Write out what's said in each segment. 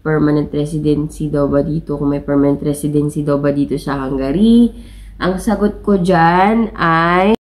permanent residency daw ba dito, kung may permanent residency daw ba dito sa Hungary. Ang sagot ko dyan ay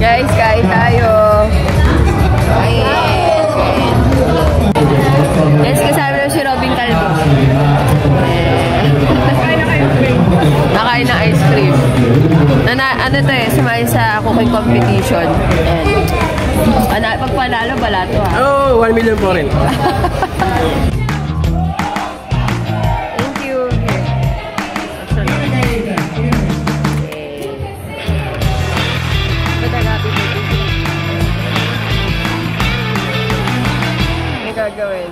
guys, kain tayo. Yes, kasama na si Robin Calvo. Nakain na ice cream. Ano to eh, sumayin sa cooking competition. Pagpanalo, bala to ha. Oh, 1 million po rin. Gagawin.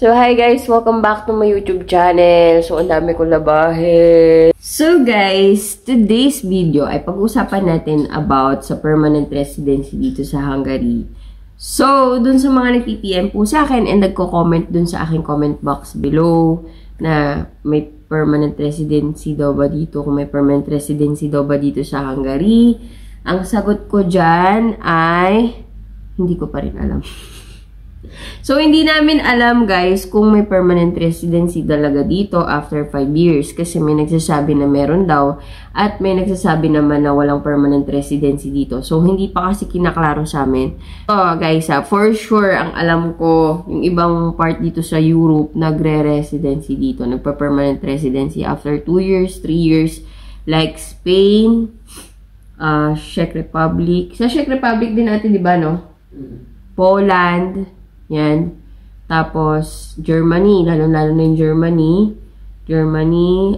So, hi guys! Welcome back to my YouTube channel. So, ang dami kong labahin. So, guys, today's video ay pag-usapan natin about sa permanent residency dito sa Hungary. So, dun sa mga nag-PM po sa akin and nagko-comment dun sa aking comment box below na may permanent residency daw ba dito, kung may permanent residency daw ba dito sa Hungary. Ang sagot ko dyan ay hindi ko pa rin alam. So, hindi namin alam guys kung may permanent residency talaga dito after 5 years. Kasi may nagsasabi na meron daw at may nagsasabi naman na walang permanent residency dito. So, hindi pa kasi kinaklaro sa amin. So, guys, for sure, ang alam ko, yung ibang part dito sa Europe, nagre-residency dito. Nagpa-permanent residency after 2 years, 3 years. Like Spain, Czech Republic. Sa Czech Republic din natin, di ba, no? Poland. Yan. Tapos, Germany. Lalo-lalo na yung Germany.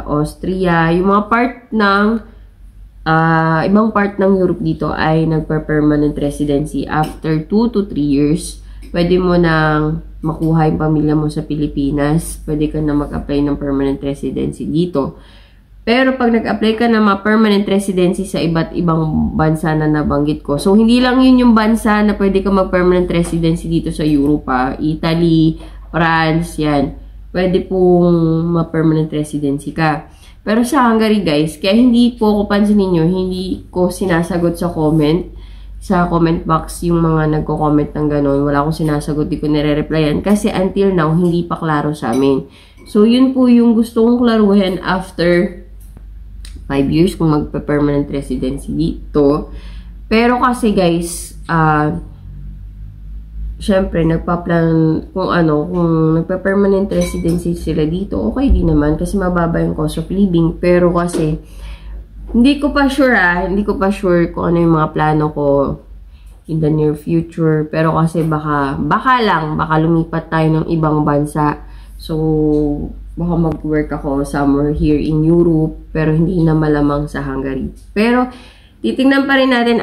Austria. Yung mga part ng ibang part ng Europe dito ay nagpa-permanent residency. After 2 to 3 years, pwede mo nang makuha yung pamilya mo sa Pilipinas. Pwede ka na mag-apply ng permanent residency dito. Pero pag nag-apply ka na permanent residency sa iba't ibang bansa na nabanggit ko. So, hindi lang yun yung bansa na pwede ka mag-permanent residency dito sa Europe. Italy, France, yan. Pwede pong ma-permanent residency ka. Pero sa Hungary, guys, kaya hindi po ko pansinin nyo, hindi ko sinasagot sa comment box yung mga nagko-comment ng gano'n. Wala akong sinasagot, di ko nire-replyan. Kasi until now, hindi pa klaro sa amin. So, yun po yung gusto kong klaruhin after 5 years kung magpa-permanent residency dito. Pero kasi guys, syempre, nagpa-plan kung nagpa-permanent residency sila dito, okay din naman kasi mababa yung cost of living. Pero kasi, hindi ko pa sure kung ano yung mga plano ko in the near future. Pero kasi baka lumipat tayo ng ibang bansa. So, baka mag-work ako somewhere here in Europe, pero hindi na malamang sa Hungary. Pero, titingnan pa rin natin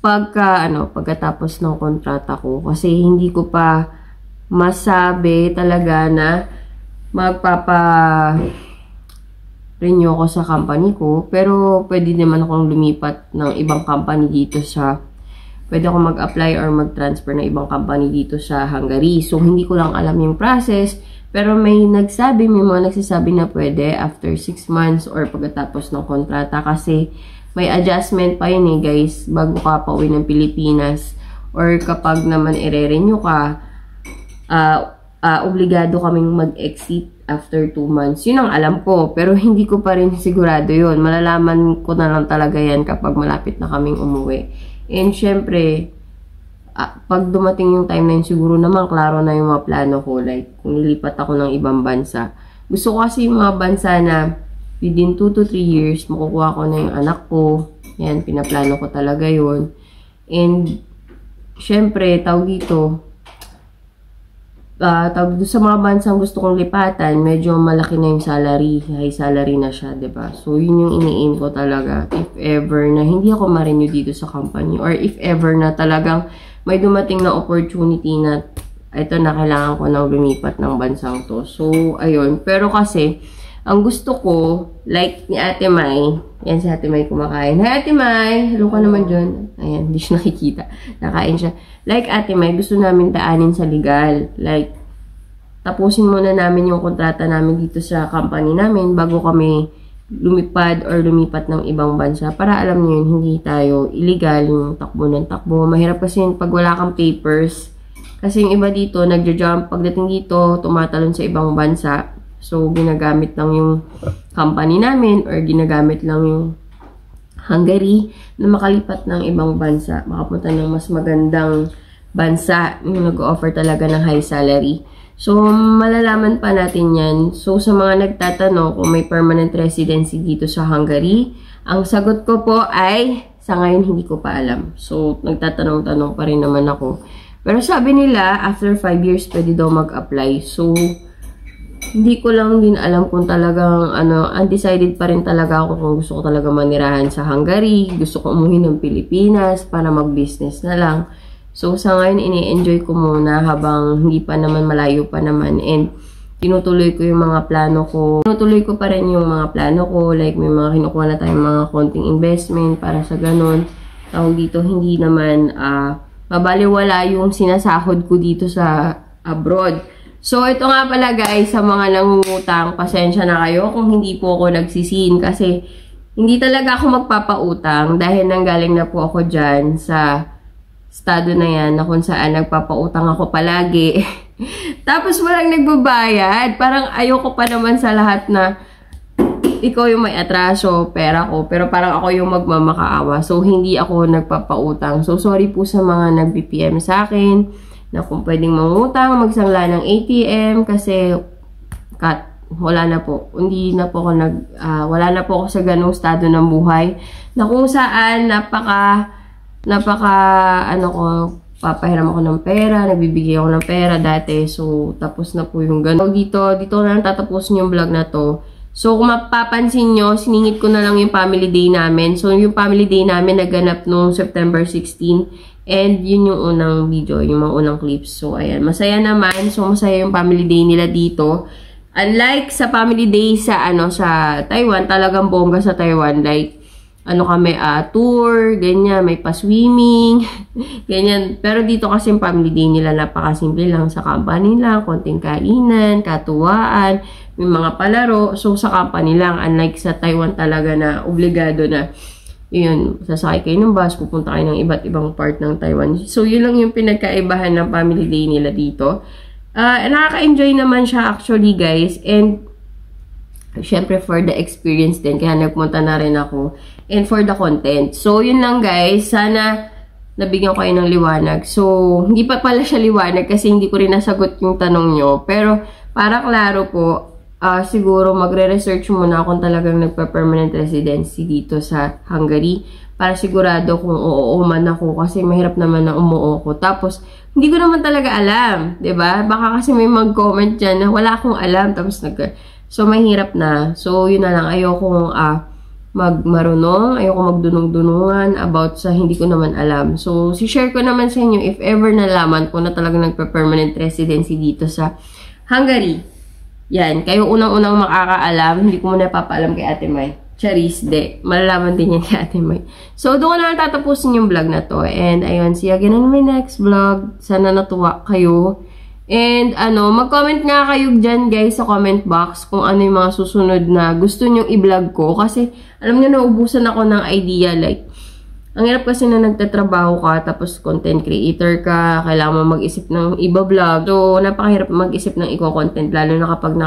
pagkatapos ng kontrata ko. Kasi hindi ko pa masabi talaga na magpapa-renew ako sa company ko. Pero, pwede naman akong lumipat ng ibang company dito pwede ako mag-apply or mag-transfer ng ibang company dito sa Hungary. So, hindi ko lang alam yung process. Pero may mga nagsasabi na pwede after 6 months or pagkatapos ng kontrata kasi may adjustment pa yun guys bago ka pauwi ng Pilipinas or kapag naman i-renew ka, obligado kaming mag-exit after 2 months. Yun ang alam ko, pero hindi ko pa rin sigurado yun. Malalaman ko na lang talaga yan kapag malapit na kaming umuwi. And syempre, pag dumating yung time na yun, siguro naman klaro na yung mga plano ko. Like, kung lilipat ako ng ibang bansa. Gusto ko kasi yung mga bansa na within 2 to 3 years, makukuha ko na yung anak ko. Yan, pinaplano ko talaga yun. And, syempre, tawag dito sa mga bansang gusto kong lipatan, medyo malaki na yung salary, high salary na siya, 'di ba? So yun yung ini-aim ko talaga if ever na hindi ako ma-renew dito sa company, or if ever na talagang may dumating na opportunity na ito na kailangan ko nang lumipat ng bansang to. So ayun, pero kasi ang gusto ko, like ni Ate Mai, yan si Ate Mai kumakain. Hi Ate Mai! Hello ka naman dyan. Ayan, hindi siya nakikita. Nakain siya. Like Ate Mai, gusto namin daanin sa legal. Like, tapusin muna namin yung kontrata namin dito sa company namin bago kami lumipad or lumipat ng ibang bansa. Para alam niyo yun, hindi tayo illegal yung takbo ng takbo. Mahirap kasi yun pag wala kang papers. Kasi yung iba dito, nagja-jump. Pagdating dito, tumatalon sa ibang bansa. So, ginagamit lang yung company namin or ginagamit lang yung Hungary na makalipat ng ibang bansa. Makapunta ng mas magandang bansa yung nag-offer talaga ng high salary. So, malalaman pa natin yan. So, sa mga nagtatanong kung may permanent residency dito sa Hungary, ang sagot ko po ay, sa ngayon hindi ko pa alam. So, nagtatanong-tanong pa rin naman ako. Pero sabi nila, after 5 years, pwede daw mag-apply. So, hindi ko lang din alam kung talagang, undecided pa rin talaga ako kung gusto ko talaga manirahan sa Hungary, gusto ko umuwi ng Pilipinas para mag-business na lang. So, sa ngayon, ini-enjoy ko muna habang hindi pa naman, malayo pa naman. And, tinutuloy ko yung mga plano ko. Tinutuloy ko pa rin yung mga plano ko. Like, may mga kinukuha na tayong mga konting investment para sa ganun. Tawag dito, hindi naman mabaliwala yung sinasahod ko dito sa abroad. So, ito nga pala guys, sa mga nangungutang, pasensya na kayo kung hindi po ako nagsisin kasi hindi talaga ako magpapautang dahil nanggaling na po ako dyan sa estado na yan na kung saan nagpapautang ako palagi. Tapos walang nagbabayad. Parang ayoko pa naman sa lahat na ikaw yung may atraso, pera ko, pero parang ako yung magmamakaawa. So, hindi ako nagpapautang. So, sorry po sa mga nag-BPM sa akin na kung pwedeng mangutang, magsangla ng ATM kasi wala na po. Hindi na po ako wala na po ako sa ganung estado ng buhay na kung saan papahiram ako ng pera, nagbibigay ako ng pera dati. So, tapos na po yung ganun. Dito na lang tatapusin yung vlog na to. So, kung mapapansin nyo, siningit ko na lang yung family day namin. So, yung family day namin naganap noong September 16. And yun yung unang video, yung mga unang clips. So, ayan. Masaya naman. So, masaya yung family day nila dito. Unlike sa family day sa Taiwan, talagang bongga sa Taiwan. Like, kami, tour, ganyan, may pa-swimming, ganyan. Pero dito kasi yung family day nila, napakasimple lang sa company lang, konting kainan, katuwaan, may mga palaro. So, sa company lang, unlike sa Taiwan talaga na obligado na yun, sasakay kayo ng bus, pupunta kayo ng iba't ibang part ng Taiwan. So, yun lang yung pinagkaibahan ng family day nila dito. Nakaka-enjoy naman siya actually, guys. And, syempre, for the experience din. Kaya nagpunta na rin ako. And for the content. So, yun lang, guys. Sana nabigyan ko kayo ng liwanag. So, hindi pa pala siya liwanag kasi hindi ko rin nasagot yung tanong nyo. Pero, para klaro po, siguro magre-research muna kung talagang nagpa-permanent residency dito sa Hungary para sigurado kung oo man ako kasi mahirap naman na umuo ko. Tapos, hindi ko naman talaga alam, 'di ba? Baka kasi may mag-comment dyan na wala akong alam tapos so mahirap na. So, yun na lang, ayoko magmarunong, ayoko magdunong-dunungan about sa hindi ko naman alam. So, si-share ko naman sa inyo if ever nalaman ko na talagang nagpa-permanent residency dito sa Hungary. Yan, kayo unang-unang makakaalam. Hindi ko muna papaalam kay Ate Mai. Charis, de. Malalaman din yan kay Ate Mai. So, doon ko na lang tatapusin yung vlog na to. And, ayun, see you again on my next vlog. Sana natuwa kayo. And, mag-comment nga kayo dyan, guys, sa comment box kung ano yung mga susunod na gusto nyong i-vlog ko. Kasi, alam nyo, naubusan ako ng idea. Like, ang hirap kasi na nagtatrabaho ka, tapos content creator ka, kailangan mo mag-isip ng iba vlog. So, napakahirap mag-isip ng content lalo na kapag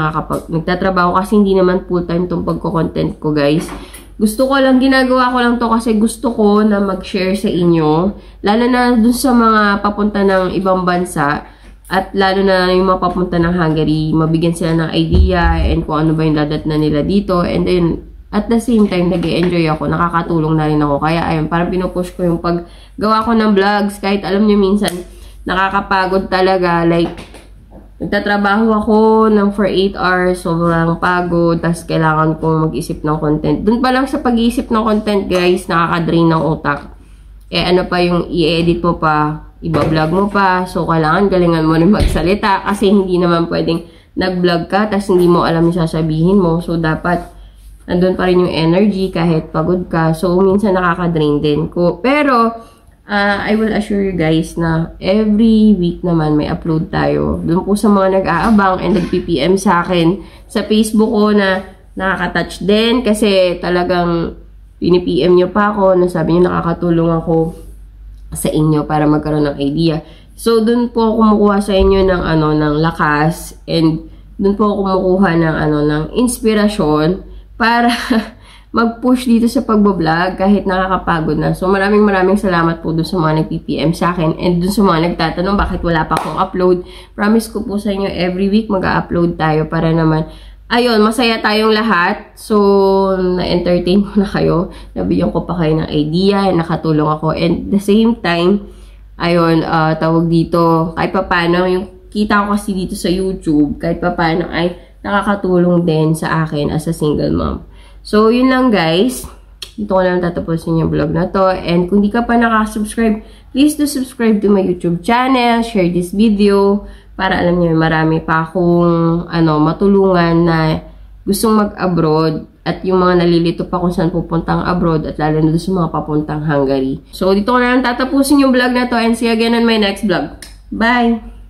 nagtatrabaho kasi hindi naman full-time itong pagko-content ko, guys. Gusto ko lang, ginagawa ko lang to kasi gusto ko na mag-share sa inyo. Lalo na dun sa mga papunta ng ibang bansa at lalo na yung mga papunta ng Hungary, mabigyan sila ng idea and kung ano ba yung dadat na nila dito. And then, at the same time, nag-enjoy ako, nakakatulong na rin ako. Kaya, ayun, parang pinupush ko yung paggawa ko ng vlogs. Kahit alam nyo minsan, nakakapagod talaga. Like, nagtatrabaho ako for 8 hours, sobrang pagod, tapos kailangan kong mag-isip ng content. Doon pa lang sa pag-iisip ng content, guys, nakaka-drain ng utak. Eh, ano pa yung i-edit mo pa, iba-vlog mo pa, so kailangan galingan mo rin magsalita kasi hindi naman pwedeng nag-vlog ka, tapos hindi mo alam yung sasabihin mo. So, dapat andun pa rin yung energy kahit pagod ka. So, minsan nakaka-drain din ko. Pero, I will assure you guys na every week naman may upload tayo. Doon po sa mga nag-aabang and nag-PPM sa akin sa Facebook ko na nakaka-touch din kasi talagang pinipm nyo pa ako na sabi nyo nakakatulong ako sa inyo para magkaroon ng idea. So, doon po kumukuha sa inyo ng, ng lakas and doon po kumukuha ng, ng inspirasyon para mag-push dito sa pagbablog kahit nakakapagod na. So, maraming salamat po dun sa mga nag-PPM sa akin and dun sa mga nagtatanong bakit wala pa akong upload. Promise ko po sa inyo, every week mag-upload tayo para naman, ayun, masaya tayong lahat. So, na-entertain ko na kayo. Nabigyan ko pa kayo ng idea, nakatulong ako. And the same time, ayun, tawag dito, kahit pa paano, yung kita ko kasi dito sa YouTube, kahit pa paano ay nakakatulong din sa akin as a single mom. So, yun lang guys. Dito ko lang tatapusin yung vlog na to. And kung di ka pa nakasubscribe, please do subscribe to my YouTube channel. Share this video para alam niyo marami pa akong matulungan na gustong mag-abroad at yung mga nalilito pa kung saan pupuntang abroad at lalo na sa mga papuntang Hungary. So, dito ko na lang tatapusin yung vlog na to and see you again on my next vlog. Bye!